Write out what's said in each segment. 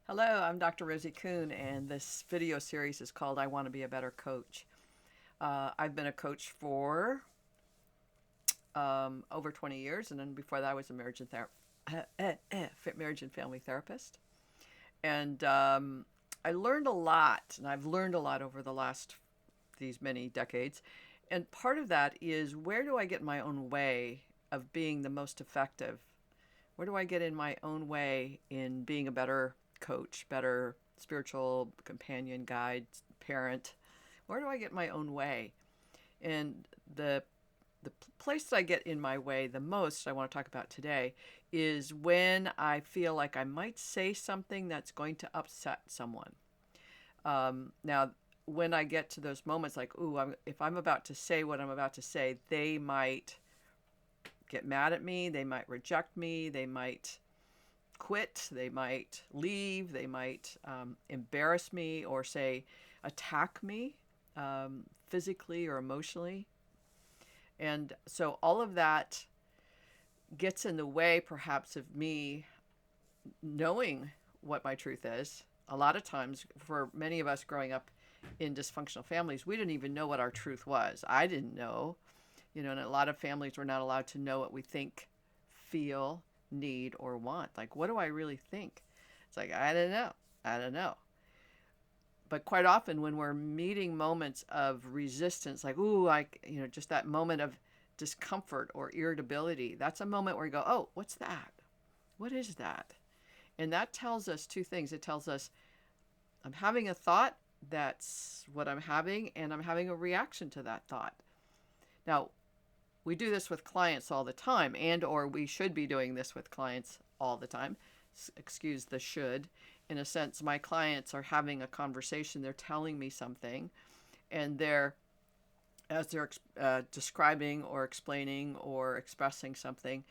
Hello, I'm Dr. Rosie Kuhn, and this video series is called I Want to Be a Better Coach. I've been a coach for over 20 years, and then before that, I was a marriage and family therapist. And I learned a lot, and I've learned a lot over the last these many decades. And part of that is, where do I get in my own way of being the most effective? Where do I get in my own way in being a better coach, better spiritual companion, guide, parent? Where do I get my own way? And the place that I get in my way the most, I want to talk about today, is when I feel like I might say something that's going to upset someone. Now, when I get to those moments, like, if I'm about to say what I'm about to say, they might get mad at me, they might reject me, they might quit, they might leave, they might embarrass me or say attack me physically or emotionally. And so all of that gets in the way, perhaps, of me knowing what my truth is. A lot of times, for many of us growing up in dysfunctional families, we didn't even know what our truth was. I didn't know, and a lot of families were not allowed to know what we think, feel, need, or want. Like, what do I really think? It's like, I don't know. I don't know. But quite often when we're meeting moments of resistance, like, just that moment of discomfort or irritability, that's a moment where you go, oh, what's that? What is that? And that tells us two things. It tells us I'm having a thought, that's what I'm having, and I'm having a reaction to that thought. Now, we do this with clients all the time, and or we should be doing this with clients all the time. Excuse the should. In a sense, my clients are having a conversation. They're telling me something, and as they're describing or explaining or expressing something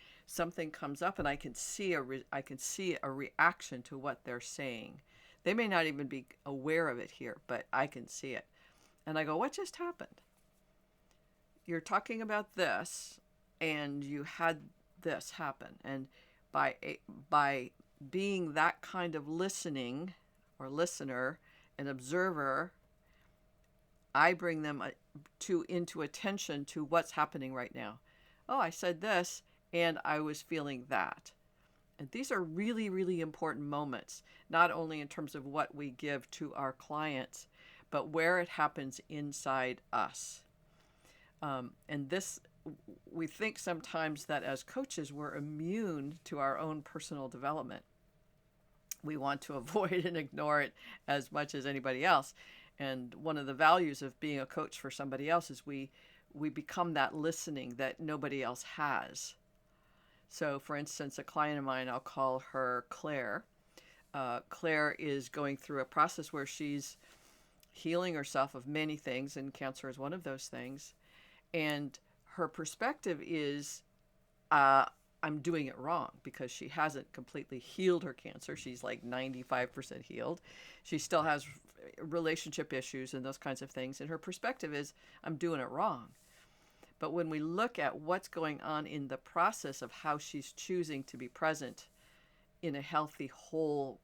comes up, and I can see a reaction to what they're saying. They may not even be aware of it here, but I can see it. And I go, what just happened? You're talking about this, and you had this happen. And by being that kind of listening or listener and observer, I bring them into attention to what's happening right now. Oh, I said this, and I was feeling that. And these are really, really important moments, not only in terms of what we give to our clients, but where it happens inside us. And this, we think sometimes that as coaches, we're immune to our own personal development. We want to avoid and ignore it as much as anybody else. And one of the values of being a coach for somebody else is we become that listening that nobody else has. So, for instance, a client of mine, I'll call her Claire. Claire is going through a process where she's healing herself of many things, and cancer is one of those things. And her perspective is, I'm doing it wrong, because she hasn't completely healed her cancer. She's like 95% healed. She still has relationship issues and those kinds of things. And her perspective is, I'm doing it wrong. But when we look at what's going on in the process of how she's choosing to be present in a healthy, whole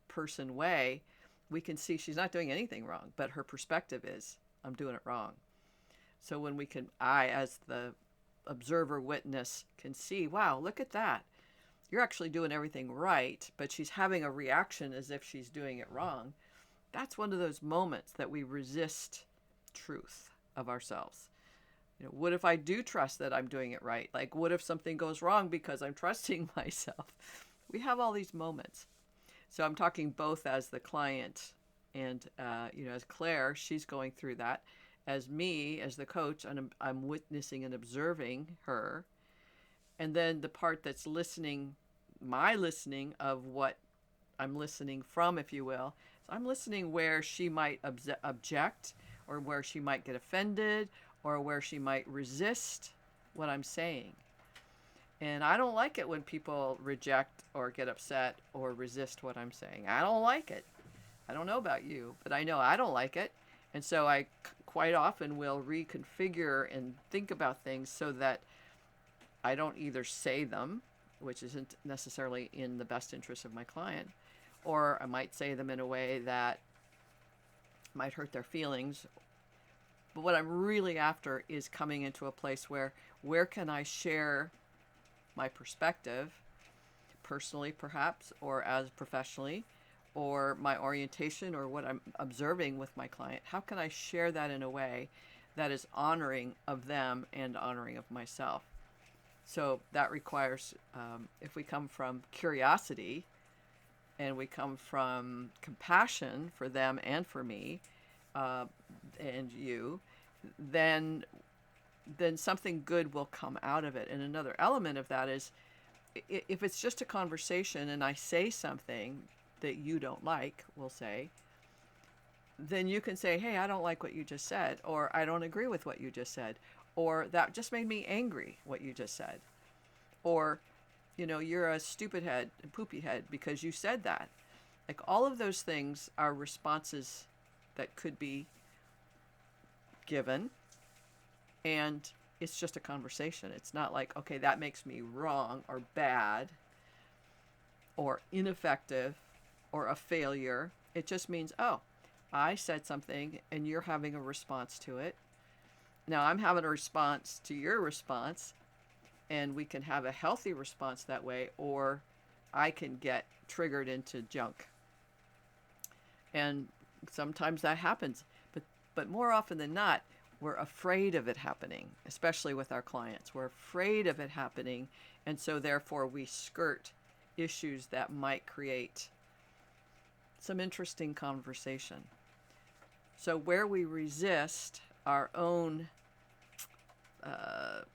person way, we can see she's not doing anything wrong, but her perspective is, I'm doing it wrong. So when I, as the observer witness, can see, wow, look at that. You're actually doing everything right, but she's having a reaction as if she's doing it wrong. That's one of those moments that we resist truth of ourselves. What if I do trust that I'm doing it right? Like, what if something goes wrong because I'm trusting myself? We have all these moments. So I'm talking both as the client and, as Claire, she's going through that. As me, as the coach, and I'm witnessing and observing her. And then the part that's listening, my listening of what I'm listening from, if you will. So I'm listening where she might object, or where she might get offended, or where she might resist what I'm saying. And I don't like it when people reject or get upset or resist what I'm saying. I don't like it. I don't know about you, but I know I don't like it. And so I quite often will reconfigure and think about things so that I don't either say them, which isn't necessarily in the best interest of my client, or I might say them in a way that might hurt their feelings. But what I'm really after is coming into a place where can I share my perspective, personally perhaps, or as professionally, or my orientation, or what I'm observing with my client. How can I share that in a way that is honoring of them and honoring of myself? So that requires, if we come from curiosity and we come from compassion for them and for me, and you, then something good will come out of it. And another element of that is, if it's just a conversation and I say something that you don't like, we'll say, then you can say, hey, I don't like what you just said, or I don't agree with what you just said, or that just made me angry, what you just said, or, you're a stupid head, a poopy head, because you said that. Like, all of those things are responses that could be given, and it's just a conversation. It's not like, okay, that makes me wrong or bad or ineffective or a failure. It just means, oh, I said something and you're having a response to it. Now I'm having a response to your response, and we can have a healthy response that way, or I can get triggered into junk. And sometimes that happens, but more often than not, we're afraid of it happening, especially with our clients. We're afraid of it happening, and so therefore we skirt issues that might create some interesting conversation. So where we resist our own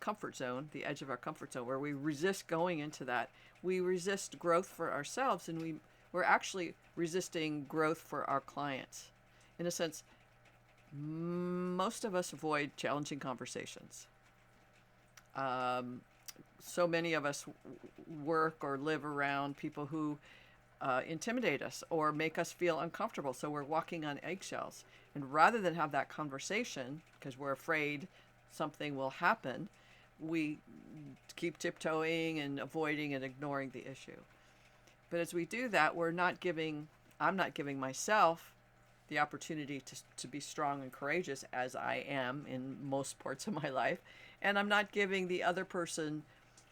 comfort zone, the edge of our comfort zone, where we resist going into that, we resist growth for ourselves, and we're actually resisting growth for our clients. In a sense, most of us avoid challenging conversations. So many of us work or live around people who intimidate us or make us feel uncomfortable. So we're walking on eggshells. And rather than have that conversation, because we're afraid something will happen, we keep tiptoeing and avoiding and ignoring the issue. But as we do that, I'm not giving myself the opportunity to be strong and courageous, as I am in most parts of my life. And I'm not giving the other person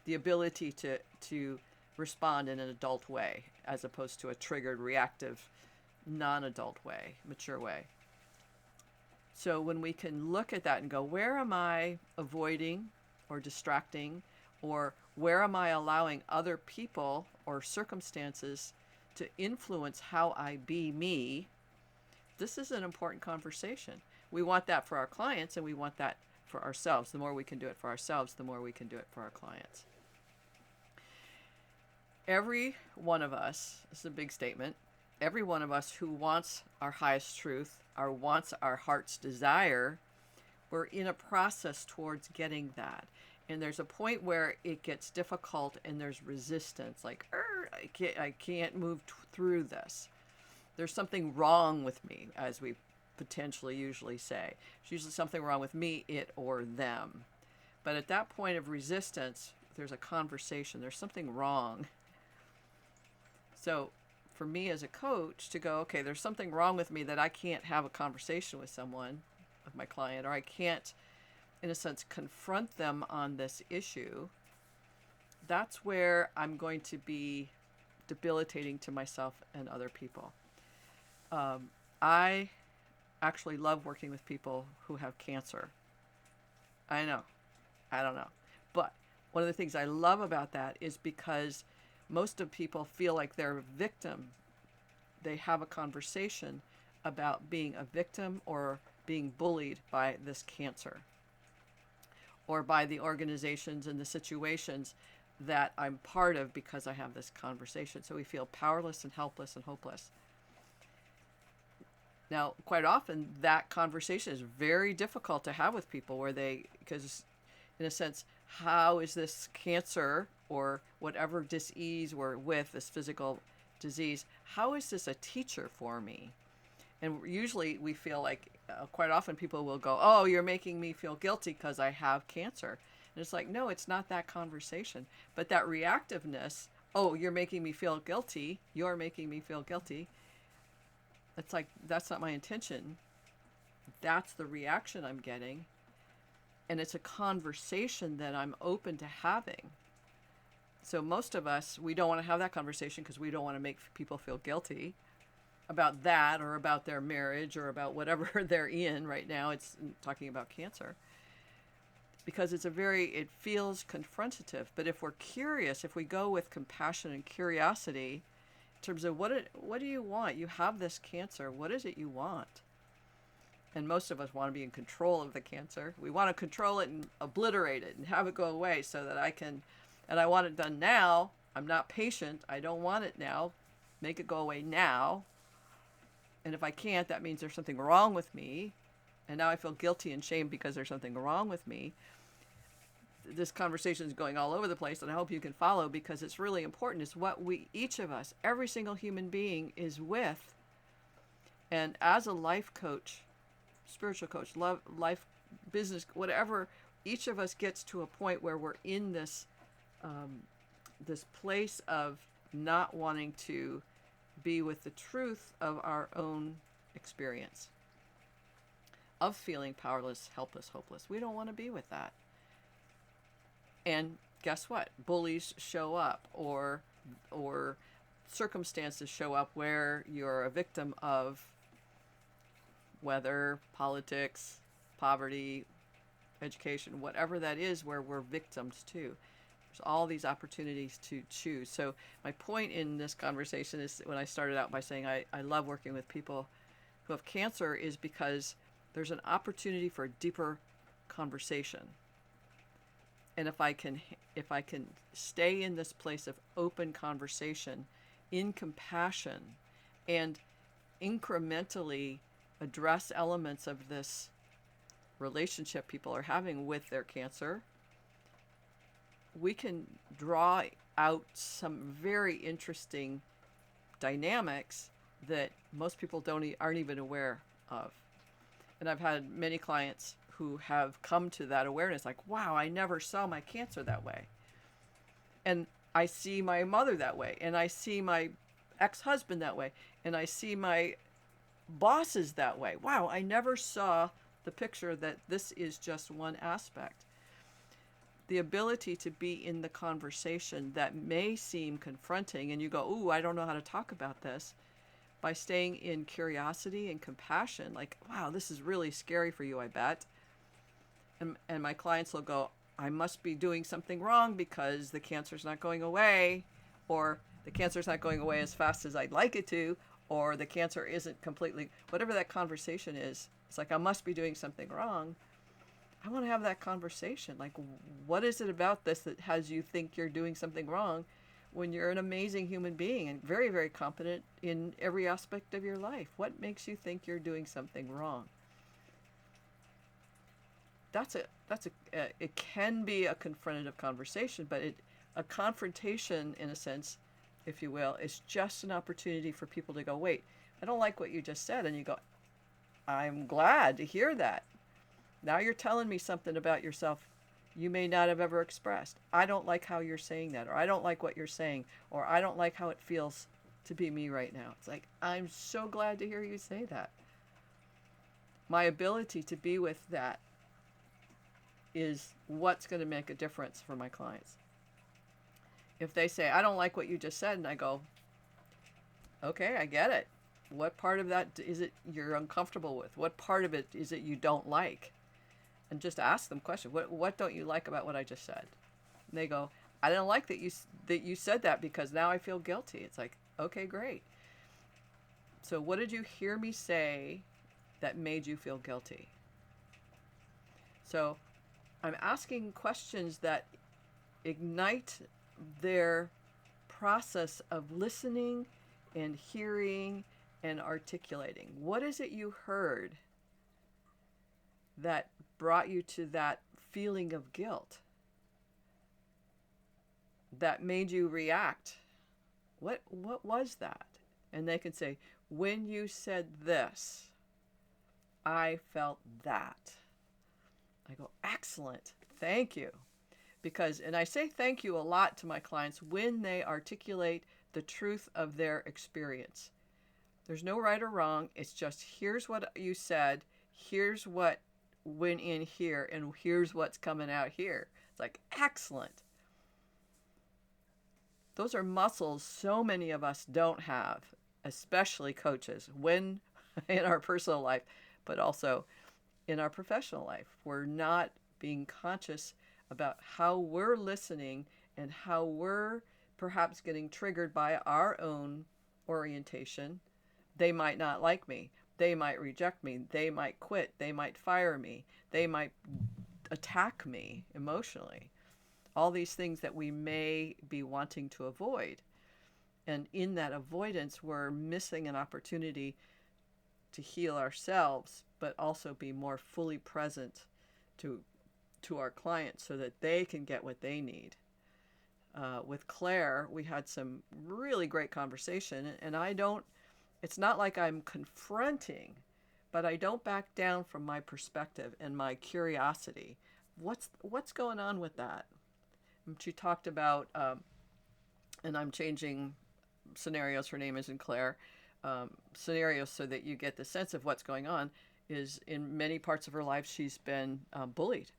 the ability to respond in an adult way, as opposed to a triggered, reactive, non-adult way, mature way. So when we can look at that and go, where am I avoiding or distracting, or where am I allowing other people or circumstances to influence how I be me? This is an important conversation. We want that for our clients, and we want that for ourselves. The more we can do it for ourselves, the more we can do it for our clients. Every one of us, this is a big statement, every one of us who wants our highest truth, or wants our heart's desire, we're in a process towards getting that. And there's a point where it gets difficult and there's resistance, like, I can't move through this. There's something wrong with me, as we potentially usually say. There's usually something wrong with me, it, or them. But at that point of resistance, there's a conversation. There's something wrong. So for me as a coach to go, okay, there's something wrong with me that I can't have a conversation with someone, with my client, or I can't, in a sense, confront them on this issue, that's where I'm going to be debilitating to myself and other people. I actually love working with people who have cancer. I know. I don't know. But one of the things I love about that is because most of people feel like they're a victim. They have a conversation about being a victim or being bullied by this cancer, or by the organizations and the situations that I'm part of because I have this conversation. So we feel powerless and helpless and hopeless. Now, quite often that conversation is very difficult to have with people, because in a sense, how is this cancer or whatever disease we're with, this physical disease, how is this a teacher for me? And usually we feel like, quite often people will go, oh, you're making me feel guilty because I have cancer. And it's like, no, it's not that conversation. But that reactiveness oh, you're making me feel guilty. You're making me feel guilty. It's like, that's not my intention. That's the reaction I'm getting. And it's a conversation that I'm open to having. So most of us, we don't want to have that conversation because we don't want to make people feel guilty about that, or about their marriage, or about whatever they're in right now. It's talking about cancer. Because it feels confrontative. But if we're curious, if we go with compassion and curiosity, in terms of what do you want? You have this cancer. What is it you want? And most of us want to be in control of the cancer. We want to control it and obliterate it and have it go away so that and I want it done now. I'm not patient. I don't want it now. Make it go away now. And if I can't, that means there's something wrong with me. And now I feel guilty and shame because there's something wrong with me. This conversation is going all over the place, and I hope you can follow, because it's really important. It's what each of us, every single human being, is with. And as a life coach, spiritual coach, life, business, whatever, each of us gets to a point where we're in this this place of not wanting to be with the truth of our own experience, of feeling powerless, helpless, hopeless. We don't want to be with that. And guess what? Bullies show up, or circumstances show up where you're a victim of weather, politics, poverty, education, whatever that is, where we're victims too. There's all these opportunities to choose. So my point in this conversation is, when I started out by saying I love working with people who have cancer, is because there's an opportunity for a deeper conversation. And if I can stay in this place of open conversation, in compassion, and incrementally address elements of this relationship people are having with their cancer, we can draw out some very interesting dynamics that most people aren't even aware of. And I've had many clients who have come to that awareness, like, wow, I never saw my cancer that way. And I see my mother that way, and I see my ex-husband that way, and I see my bosses that way. Wow, I never saw the picture that this is just one aspect. The ability to be in the conversation that may seem confronting, and you go, ooh, I don't know how to talk about this, by staying in curiosity and compassion, like, wow, this is really scary for you, I bet. And my clients will go, I must be doing something wrong because the cancer's not going away, or the cancer's not going away as fast as I'd like it to, or the cancer isn't completely, whatever that conversation is. It's like, I must be doing something wrong. I want to have that conversation. Like, what is it about this that has you think you're doing something wrong, when you're an amazing human being and very, very competent in every aspect of your life? What makes you think you're doing something wrong? It can be a confrontative conversation, but a confrontation, in a sense, if you will, is just an opportunity for people to go, wait, I don't like what you just said. And you go, I'm glad to hear that. Now you're telling me something about yourself you may not have ever expressed. I don't like how you're saying that, or I don't like what you're saying, or I don't like how it feels to be me right now. It's like, I'm so glad to hear you say that. My ability to be with that is what's going to make a difference for my clients. If they say, I don't like what you just said, and I go, okay, I get it. What part of that is it you're uncomfortable with? What part of it is it you don't like? And just ask them questions. What don't you like about what I just said? And they go, I don't like that you said that because now I feel guilty. It's like, okay, great. So what did you hear me say that made you feel guilty? So I'm asking questions that ignite their process of listening and hearing and articulating. What is it you heard that brought you to that feeling of guilt, that made you react? What was that? And they can say, when you said this, I felt that. I go, excellent, thank you. And I say thank you a lot to my clients when they articulate the truth of their experience. There's no right or wrong. It's just, here's what you said, here's what went in here, and here's what's coming out here. It's like, excellent. Those are muscles so many of us don't have, especially coaches, when in our personal life, but also in our professional life. We're not being conscious about how we're listening and how we're perhaps getting triggered by our own orientation. They might not like me. They might reject me. They might quit. They might fire me. They might attack me emotionally. All these things that we may be wanting to avoid. And in that avoidance, we're missing an opportunity to heal ourselves, but also be more fully present to our clients so that they can get what they need. With Claire, we had some really great conversation, and it's not like I'm confronting, but I don't back down from my perspective and my curiosity. What's going on with that? And she talked about, and I'm changing scenarios. Her name isn't Claire. Scenarios so that you get the sense of what's going on is in many parts of her life she's been bullied.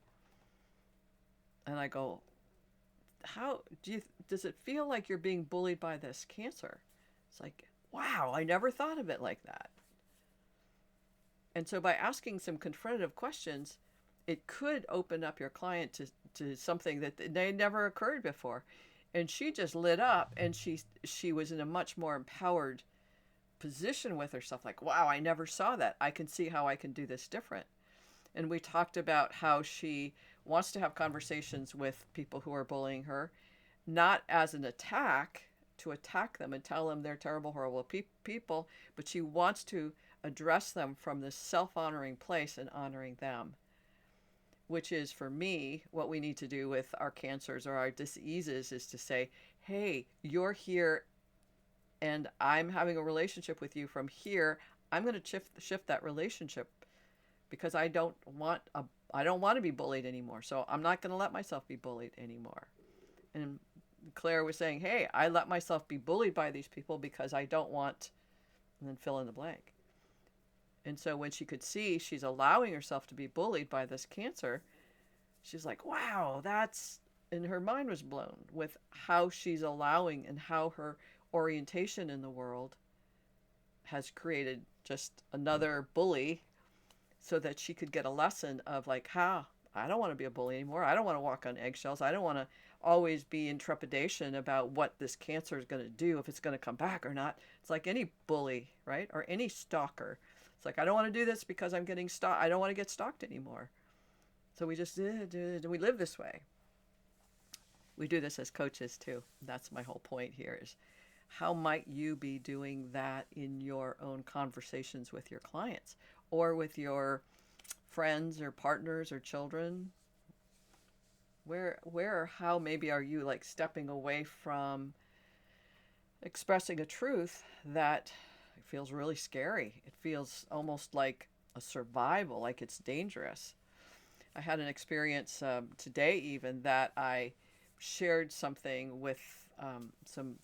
And I go, does it feel like you're being bullied by this cancer? It's like, wow, I never thought of it like that. And so by asking some confrontative questions, it could open up your client to something that they never occurred before. And she just lit up, and she was in a much more empowered position with herself. Like, wow, I never saw that. I can see how I can do this different. And we talked about how she wants to have conversations with people who are bullying her, not as an attack, to attack them and tell them they're terrible, horrible people, but she wants to address them from this self-honoring place and honoring them, which is, for me, what we need to do with our cancers or our diseases, is to say, hey, you're here and I'm having a relationship with you from here. I'm going to shift that relationship because I don't want to be bullied anymore. So I'm not going to let myself be bullied anymore. And Claire was saying, hey, I let myself be bullied by these people because I don't want, and then fill in the blank. And so when she could see she's allowing herself to be bullied by this cancer, she's like, wow, and her mind was blown with how she's allowing and how her orientation in the world has created just another bully, so that she could get a lesson of like, how I don't want to be a bully anymore. I don't want to walk on eggshells. I don't want to always be in trepidation about what this cancer is going to do, if it's going to come back or not. It's like any bully, right? Or any stalker. It's like, I don't want to do this because I'm getting stalked. I don't want to get stalked anymore. So we just we live this way. We do this as coaches too. That's my whole point here, is how might you be doing that in your own conversations with your clients or with your friends or partners or children? Where or how maybe are you like stepping away from expressing a truth that feels really scary? It feels almost like a survival, like it's dangerous. I had an experience today even that I shared something with some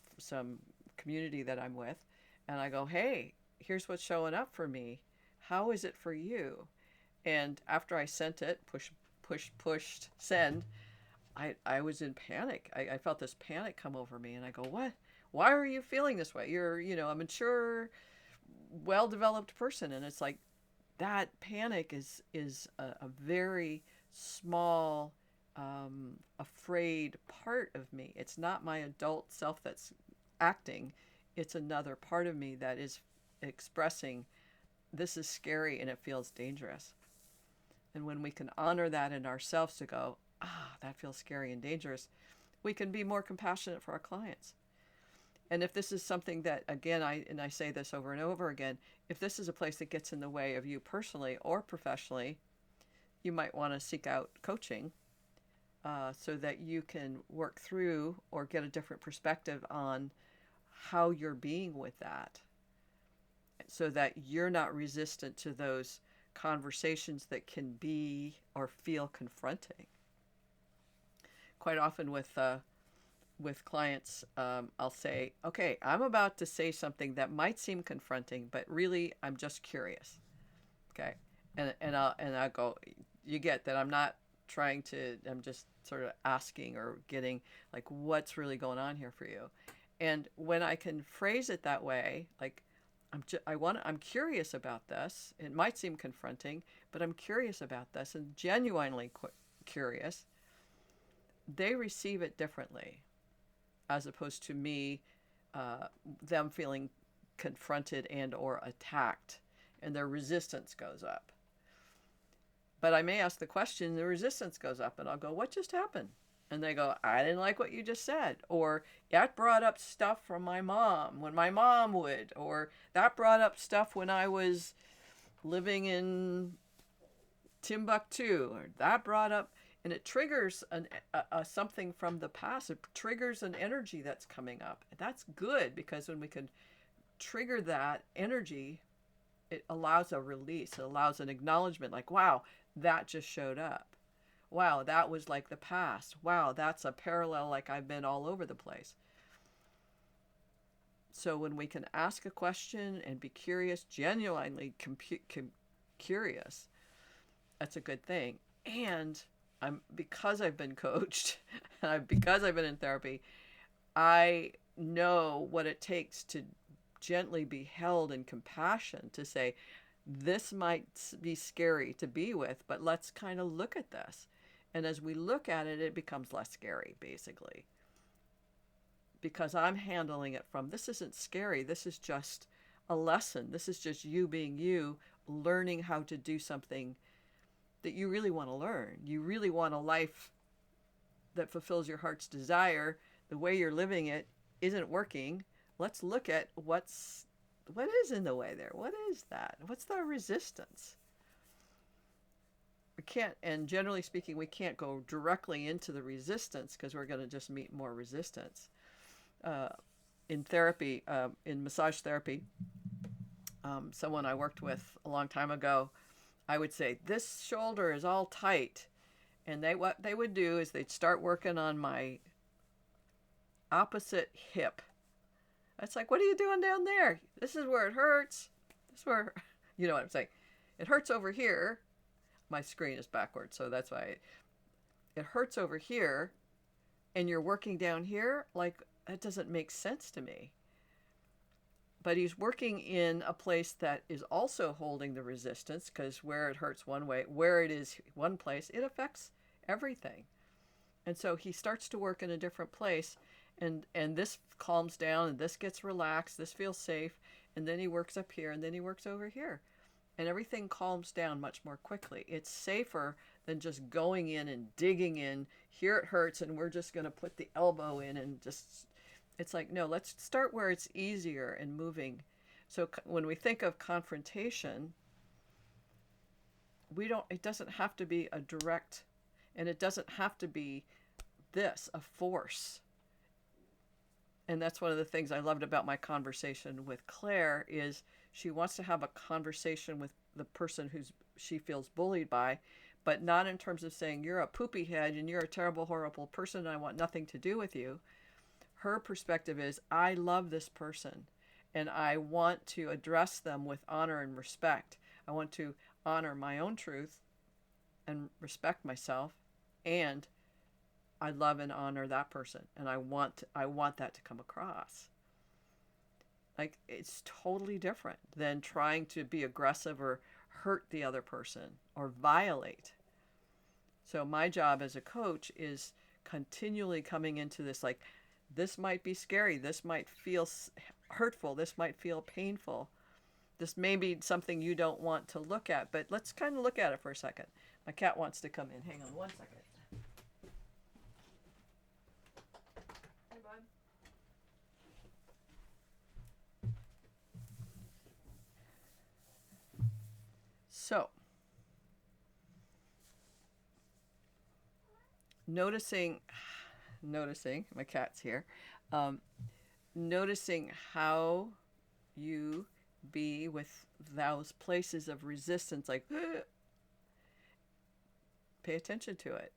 community that I'm with, and I go, hey, here's what's showing up for me. How is it for you? And after I sent it, pushed send, I was in panic. I felt this panic come over me, and I go, what? Why are you feeling this way? You're, a mature, well-developed person. And it's like, that panic is a very small, afraid part of me. It's not my adult self that's acting. It's another part of me that is expressing, this is scary and it feels dangerous. And when we can honor that in ourselves to go, that feels scary and dangerous, we can be more compassionate for our clients. And if this is something that, again, I say this over and over again, if this is a place that gets in the way of you personally or professionally, you might want to seek out coaching so that you can work through or get a different perspective on how you're being with that, so that you're not resistant to those conversations that can be or feel confronting. quite often with clients, I'll say, okay, I'm about to say something that might seem confronting, but really I'm just curious. Okay. And I go, you get that I'm not trying to, I'm just sort of asking or getting like, what's really going on here for you? And when I can phrase it that way, like, I'm curious about this. It might seem confronting, but I'm curious about this and genuinely curious. They receive it differently, as opposed to me, them feeling confronted and or attacked, and their resistance goes up. But I may ask the question, the resistance goes up, and I'll go, what just happened? And they go, I didn't like what you just said. Or that brought up stuff from my mom when my mom would. Or that brought up stuff when I was living in Timbuktu. Or that brought up, and it triggers something from the past. It triggers an energy that's coming up. That's good, because when we can trigger that energy, it allows a release. It allows an acknowledgement, like, wow, that just showed up. Wow, that was like the past. Wow, that's a parallel, like I've been all over the place. So when we can ask a question and be curious, genuinely curious, that's a good thing. And because I've been coached, because I've been in therapy, I know what it takes to gently be held in compassion, to say, this might be scary to be with, but let's kind of look at this. And as we look at it, it becomes less scary, basically. Because I'm handling it from, this isn't scary. This is just a lesson. This is just you being you, learning how to do something that you really want to learn. You really want a life that fulfills your heart's desire. The way you're living it isn't working. Let's look at what is in the way there. What is that? What's the resistance? We can't, and generally speaking, we can't go directly into the resistance, because we're going to just meet more resistance. In therapy, in massage therapy, someone I worked with a long time ago, I would say, this shoulder is all tight. And what they would do is they'd start working on my opposite hip. It's like, what are you doing down there? This is where it hurts. This is where, you know what I'm saying? It hurts over here. My screen is backwards, so that's why it hurts over here, and you're working down here. Like, that doesn't make sense to me. But he's working in a place that is also holding the resistance, because where it hurts one way, where it is one place, it affects everything. And so he starts to work in a different place, and this calms down, and this gets relaxed, this feels safe, and then he works up here, and then he works over here. And everything calms down much more quickly. It's safer than just going in and digging in. Here it hurts, and we're just going to put the elbow in and just, it's like, no, let's start where it's easier and moving. So when we think of confrontation, it doesn't have to be a direct, and it doesn't have to be a force. And that's one of the things I loved about my conversation with Claire, is she wants to have a conversation with the person she feels bullied by, but not in terms of saying, you're a poopy head and you're a terrible, horrible person and I want nothing to do with you. Her perspective is, I love this person and I want to address them with honor and respect. I want to honor my own truth and respect myself, and I love and honor that person, and I want that to come across. Like, it's totally different than trying to be aggressive or hurt the other person or violate. So my job as a coach is continually coming into this, like, this might be scary, this might feel hurtful, this might feel painful, this may be something you don't want to look at, but let's kind of look at it for a second. My cat wants to come in. Hang on one second. Hey, bud. So, noticing, my cat's here, noticing how you be with those places of resistance, like, pay attention to it.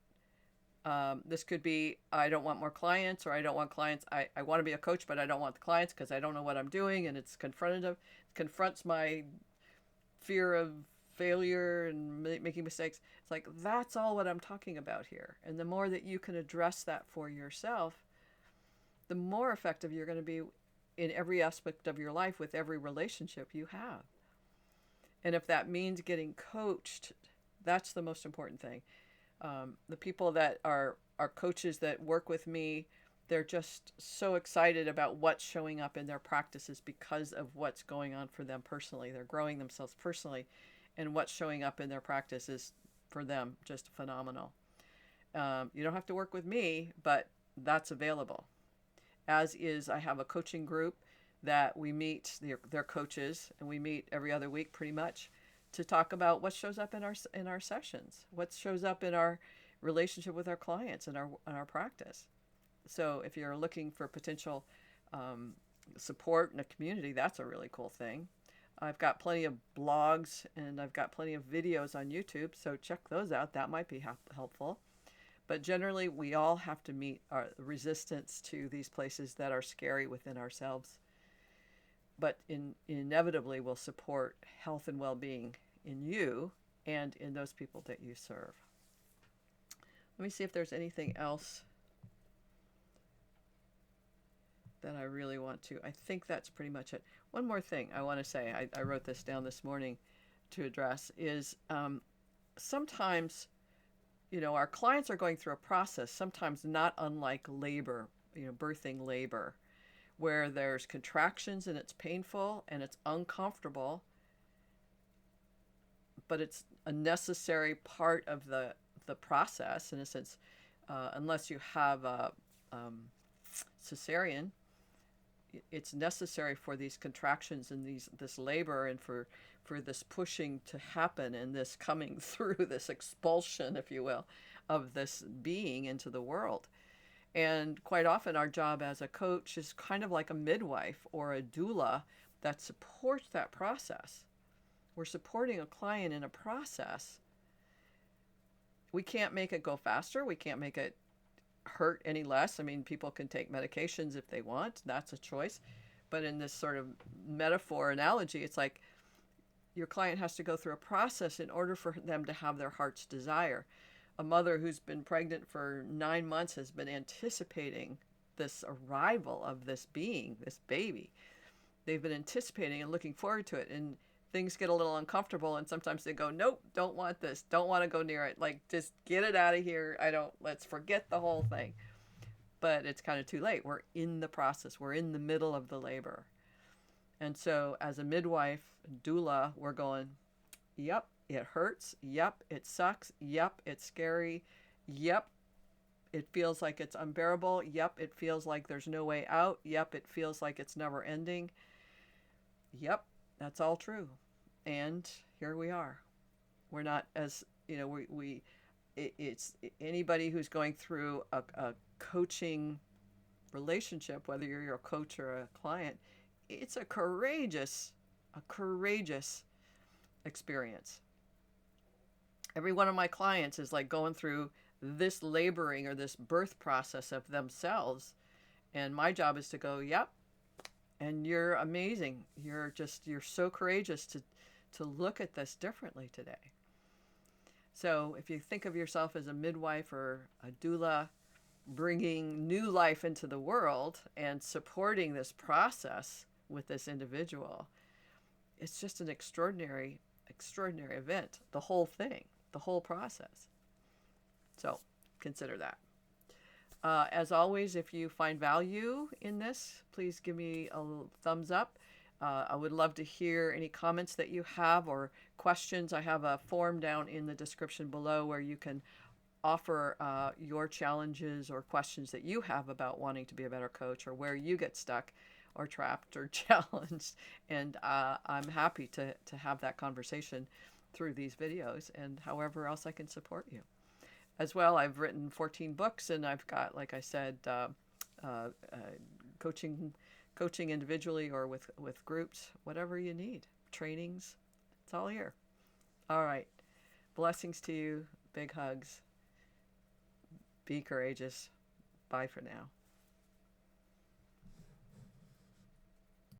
This could be, I don't want more clients, or I don't want clients. I want to be a coach, but I don't want the clients because I don't know what I'm doing, and it's confronts my fear of failure and making mistakes. It's like, that's all what I'm talking about here. And the more that you can address that for yourself, the more effective you're going to be in every aspect of your life with every relationship you have. And if that means getting coached, that's the most important thing. The people that are coaches that work with me, they're just so excited about what's showing up in their practices because of what's going on for them personally. They're growing themselves personally, and what's showing up in their practice is for them just phenomenal. You don't have to work with me, but that's available. As is, I have a coaching group that we meet, they're coaches, and we meet every other week pretty much to talk about what shows up in our sessions, what shows up in our relationship with our clients and our practice. So if you're looking for potential support in a community, that's a really cool thing. I've got plenty of blogs and I've got plenty of videos on YouTube, so check those out. That might be helpful. But generally, we all have to meet our resistance to these places that are scary within ourselves. But inevitably will support health and well-being in you and in those people that you serve. Let me see if there's anything else that I really want to. I think that's pretty much it. One more thing I want to say, I wrote this down this morning to address, is sometimes, our clients are going through a process, sometimes not unlike labor, birthing labor, where there's contractions and it's painful and it's uncomfortable, but it's a necessary part of the process in a sense, unless you have a cesarean. It's necessary for these contractions and this labor and for this pushing to happen and this coming through, this expulsion, if you will, of this being into the world. And quite often our job as a coach is kind of like a midwife or a doula that supports that process. We're supporting a client in a process. We can't make it go faster. We can't make it hurt any less. I mean, people can take medications if they want. That's a choice. But in this sort of metaphor analogy, it's like your client has to go through a process in order for them to have their heart's desire. A mother who's been pregnant for 9 months has been anticipating this arrival of this being, this baby. They've been anticipating and looking forward to it. And things get a little uncomfortable, and sometimes they go, nope, don't want this, don't want to go near it, like, just get it out of here, let's forget the whole thing. But it's kind of too late. We're in the process, we're in the middle of the labor. And so as a midwife, doula, we're going, yep, it hurts, yep, it sucks, yep, it's scary, yep, it feels like it's unbearable, yep, it feels like there's no way out, yep, it feels like it's never ending, yep, that's all true. And here we are. We're not, as it's anybody who's going through a coaching relationship, whether you're a coach or a client, it's a courageous experience. Every one of my clients is like going through this laboring or this birth process of themselves. And my job is to go, yep, and you're amazing. You're so courageous to look at this differently today. So if you think of yourself as a midwife or a doula, bringing new life into the world and supporting this process with this individual, it's just an extraordinary event. The whole thing, the whole process. So consider that. As always, if you find value in this, please give me a thumbs up. I would love to hear any comments that you have or questions. I have a form down in the description below where you can offer your challenges or questions that you have about wanting to be a better coach, or where you get stuck or trapped or challenged. And I'm happy to have that conversation through these videos and however else I can support you. As well, I've written 14 books, and I've got, like I said, coaching individually or with groups, whatever you need, trainings, it's all here. All right. Blessings to you. Big hugs. Be courageous. Bye for now.